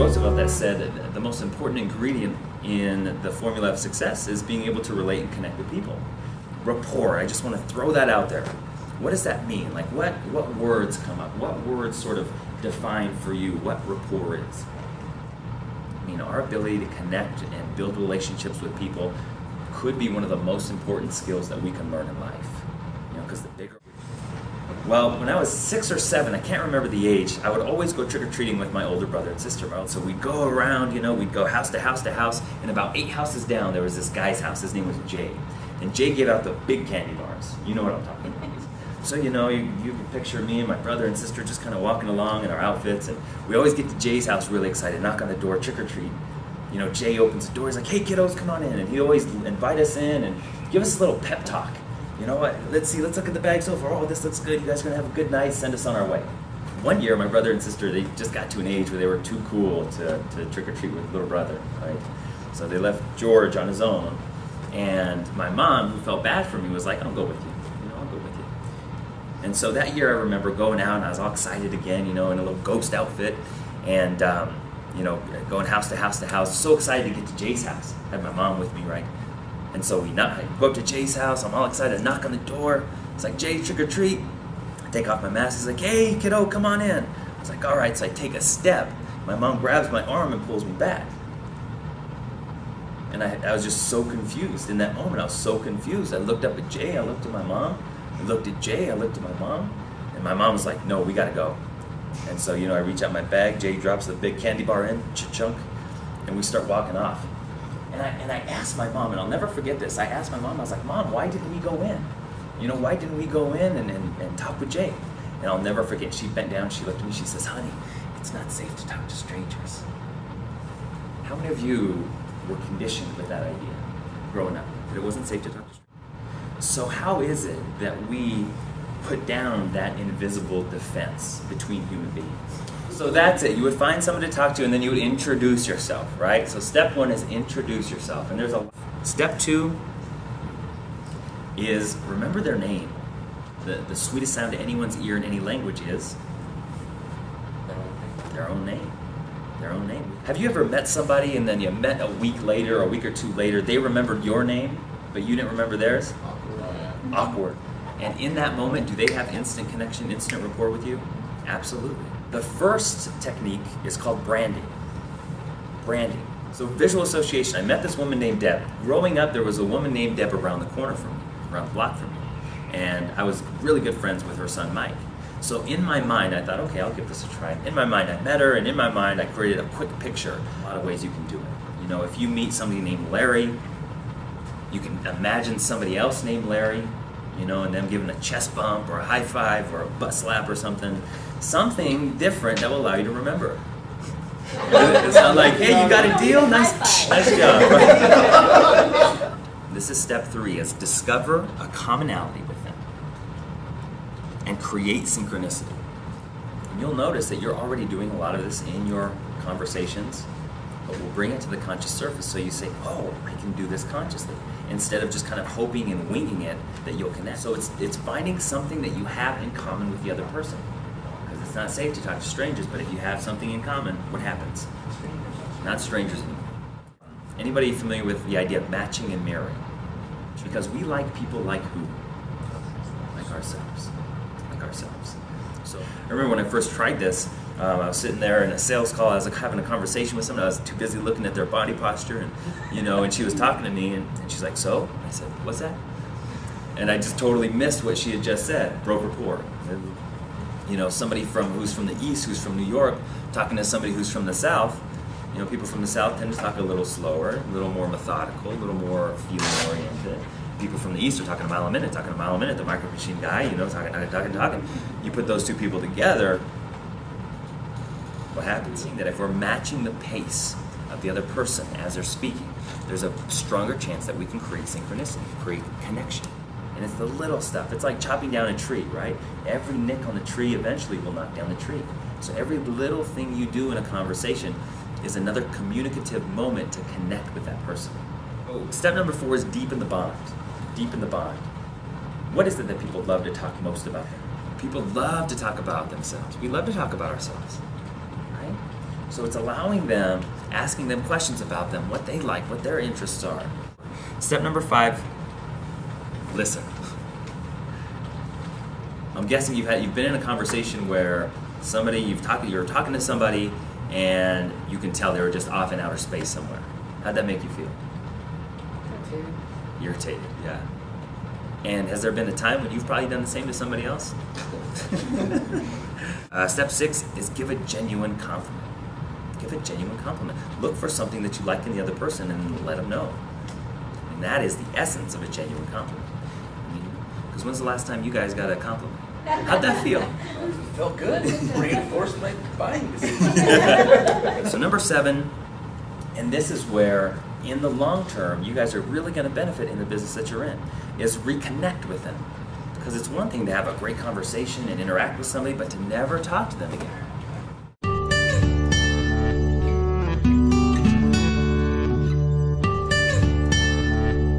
Roosevelt that said that the most important ingredient in the formula of success is being able to relate and connect with people. Rapport, I just want to throw that out there. What does that mean? Like what words come up? What words sort of define for you what rapport is? I mean, our ability to connect and build relationships with people could be one of the most important skills that we can learn in life. You know, because the bigger. Well, when I was 6 or 7, I can't remember the age, I would always go trick-or-treating with my older brother and sister. So we'd go around, you know, we'd go house to house to house, and about 8 houses down, there was this guy's house. His name was Jay. And Jay gave out the big candy bars. You know what I'm talking about. So, you know, you can picture me and my brother and sister just kind of walking along in our outfits, and we always get to Jay's house really excited, knock on the door, trick-or-treat. You know, Jay opens the door, he's like, hey kiddos, come on in. And he'd always invite us in and give us a little pep talk. You know what, let's look at the bag so far. Oh, this looks good, you guys are gonna have a good night, send us on our way. One year, my brother and sister, they just got to an age where they were too cool to trick-or-treat with little brother, right? So they left George on his own, and my mom, who felt bad for me, was like, I'll go with you, I'll go with you. And so that year I remember going out, and I was all excited again, you know, in a little ghost outfit, and you know, going house to house to house, so excited to get to Jay's house. I had my mom with me, right? And so I go up to Jay's house, I'm all excited, I knock on the door. It's like, Jay, trick or treat. I take off my mask, he's like, hey kiddo, come on in. I was like, all right, so I take a step. My mom grabs my arm and pulls me back. And I was just so confused in that moment. I was so confused. I looked up at Jay, I looked at my mom. I looked at Jay, I looked at my mom. And my mom was like, no, we gotta go. And so, you know, I reach out my bag, Jay drops the big candy bar in, chunk, and we start walking off. And I asked my mom, and I'll never forget this, I asked my mom, I was like, Mom, why didn't we go in? You know, why didn't we go in and talk with Jay? And I'll never forget, she bent down, she looked at me, she says, honey, it's not safe to talk to strangers. How many of you were conditioned with that idea growing up, that it wasn't safe to talk to strangers? So how is it that we put down that invisible defense between human beings? So that's it. You would find someone to talk to, and then you would introduce yourself, right? So step 1 is introduce yourself. And there's a step 2 is remember their name. The sweetest sound to anyone's ear in any language is their own name. Their own name. Have you ever met somebody and then you met a week later or a week or 2 later, they remembered your name, but you didn't remember theirs? Awkward. And in that moment, do they have instant connection, instant rapport with you? Absolutely. The first technique is called branding. Branding. So visual association. I met this woman named Deb. Growing up, there was a woman named Deb around the corner from me, around the block from me. And I was really good friends with her son, Mike. So in my mind, I thought, okay, I'll give this a try. In my mind, I met her, and in my mind, I created a quick picture. A lot of ways you can do it. You know, if you meet somebody named Larry, you can imagine somebody else named Larry, you know, and them giving a chest bump or a high five or a butt slap or something. Something different that will allow you to remember. It's not like, hey, you got a deal? Nice job. This is step 3, is discover a commonality with them and create synchronicity. And you'll notice that you're already doing a lot of this in your conversations, but we'll bring it to the conscious surface so you say, oh, I can do this consciously, instead of just kind of hoping and winging it that you'll connect. So it's finding something that you have in common with the other person. Because it's not safe to talk to strangers, but if you have something in common, what happens? Not strangers anymore. Anybody familiar with the idea of matching and mirroring? Because we like people like who? Like ourselves. Like ourselves. So I remember when I first tried this, I was sitting there in a sales call, I was like having a conversation with someone, I was too busy looking at their body posture, and you know, and she was talking to me, and she's like, so? I said, what's that? And I just totally missed what she had just said, broke rapport. You know, somebody who's from the East, who's from New York, talking to somebody who's from the South. You know, people from the South tend to talk a little slower, a little more methodical, a little more feeling-oriented. People from the East are talking a mile a minute, the micro machine guy, you know, talking. You put those two people together, what happens? That if we're matching the pace of the other person as they're speaking, there's a stronger chance that we can create synchronicity, create connection. And it's the little stuff. It's like chopping down a tree, right? Every nick on the tree eventually will knock down the tree. So every little thing you do in a conversation is another communicative moment to connect with that person. Step number 4 is deepen the bond. Deepen the bond. What is it that people love to talk most about? People love to talk about themselves. We love to talk about ourselves, right? So it's allowing them, asking them questions about them, what they like, what their interests are. Step number 5, listen. I'm guessing you've been in a conversation where you're talking to somebody and you can tell they were just off in outer space somewhere. How'd that make you feel? Irritated, yeah. And has there been a time when you've probably done the same to somebody else? Step 6 is give a genuine compliment. Give a genuine compliment. Look for something that you like in the other person and let them know. And that is the essence of a genuine compliment. Because when's the last time you guys got a compliment? How'd that feel? It felt good. Reinforced my buying decision. So number 7, and this is where, in the long term, you guys are really going to benefit in the business that you're in, is reconnect with them. Because it's one thing to have a great conversation and interact with somebody, but to never talk to them again.